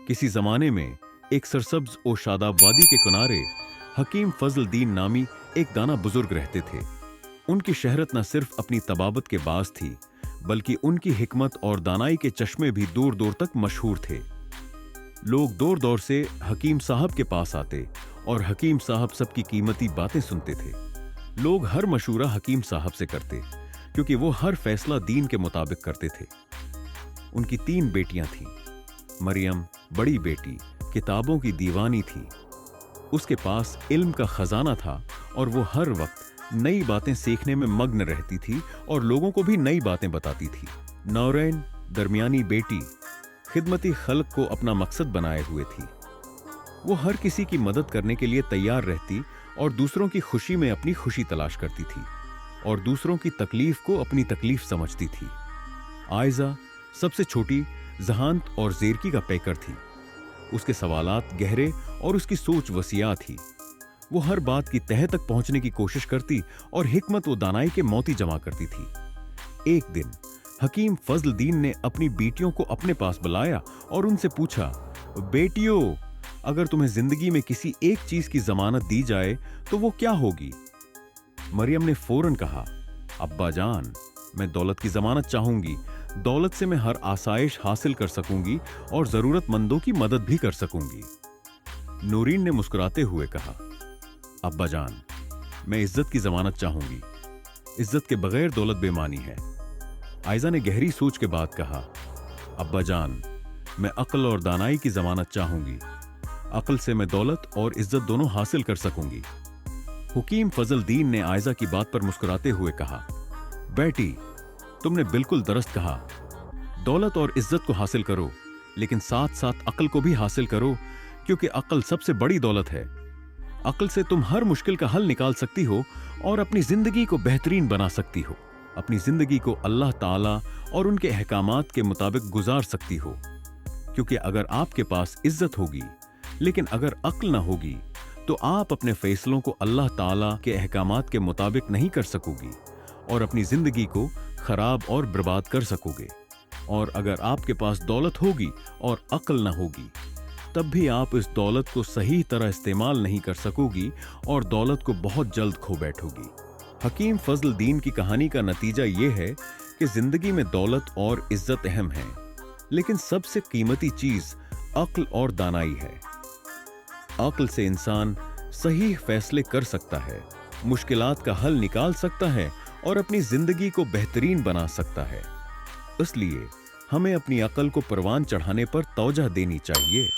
किसी जमाने में एक सरसब्ज और शादाब वादी के किनारे हकीम फजल दीन नामी एक दाना बुजुर्ग रहते थे। उनकी शहरत न सिर्फ अपनी तबाबत के बाज थी, बल्कि उनकी हिकमत और दानाई के चश्मे भी दूर दूर तक मशहूर थे। लोग दौर दौर से हकीम साहब के पास आते और हकीम साहब सबकी कीमती बातें सुनते थे। लोग हर मशूरा हकीम साहब से करते, क्योंकि वो हर फैसला दीन के मुताबिक करते थे। उनकी 3 बेटियां थीं। मरियम बड़ी बेटी किताबों की दीवानी थी। उसके पास इल्म का खजाना था और वो हर वक्त नई बातें सीखने में मग्न रहती थी और लोगों को भी नई बातें बताती थी। नौरैन दरमियानी बेटी खिदमती खल्क को अपना मकसद बनाए हुए थी। वो हर किसी की मदद करने के लिए तैयार रहती और दूसरों की खुशी में अपनी खुशी तलाश करती थी और दूसरों की तकलीफ को अपनी तकलीफ समझती थी। आयजा सबसे छोटी जहानत और जेरकी का पैकर थी। उसके सवालात गहरे और उसकी सोच वसिया थी। वो हर बात की तह तक पहुंचने की कोशिश करती और हिकमत व दानाई के मोती जमा करती थी। एक दिन हकीम फजल दीन ने अपनी बेटियों को अपने पास बुलाया और उनसे पूछा, बेटियों, अगर तुम्हें जिंदगी में किसी एक चीज की जमानत दी जाए तो वो क्या होगी? मरियम ने फौरन कहा, अब्बा जान, मैं दौलत की जमानत चाहूंगी। दौलत से मैं हर आसाइश हासिल कर सकूंगी और जरूरतमंदों की मदद भी कर सकूंगी। नूरीन ने मुस्कुराते हुए कहा, अब्बा जान, मैं इज्जत की जमानत चाहूंगी। इज्जत के बगैर दौलत बेमानी है। आयजा ने गहरी सोच के बाद कहा, अब्बा जान, मैं अक्ल और दानाई की जमानत चाहूंगी। अक्ल से मैं दौलत और इज्जत दोनों हासिल कर सकूंगी। हुकीम फजल दीन ने आयजा की बात पर मुस्कुराते हुए कहा, बेटी, तुमने बिल्कुल दुरुस्त कहा। दौलत और इज्जत को हासिल करो, लेकिन साथ साथ अक्ल को भी हासिल करो, क्योंकि अक्ल सबसे बड़ी दौलत है। अक्ल से तुम हर मुश्किल का हल निकाल सकती हो और अपनी जिंदगी को बेहतरीन बना सकती हो। अपनी जिंदगी को अल्लाह ताला और उनके अहकामात के मुताबिक गुजार सकती हो। क्योंकि अगर आपके पास इज्जत होगी लेकिन अगर अक्ल ना होगी तो आप अपने फैसलों को अल्लाह ताला के अहकामात के मुताबिक नहीं कर सकोगी और अपनी जिंदगी को खराब और बर्बाद कर सकोगे। और अगर आपके पास दौलत होगी और अक्ल ना होगी, तब भी आप इस दौलत को सही तरह इस्तेमाल नहीं कर सकोगी और दौलत को बहुत जल्द खो बैठोगी। हकीम फजल दीन की कहानी का नतीजा यह है कि जिंदगी में दौलत और इज्जत अहम है, लेकिन सबसे कीमती चीज अक्ल और दानाई है। अक्ल से इंसान सही फैसले कर सकता है, मुश्किलात का हल निकाल सकता है और अपनी जिंदगी को बेहतरीन बना सकता है। इसलिए हमें अपनी अक्ल को परवान चढ़ाने पर तवज्जो देनी चाहिए।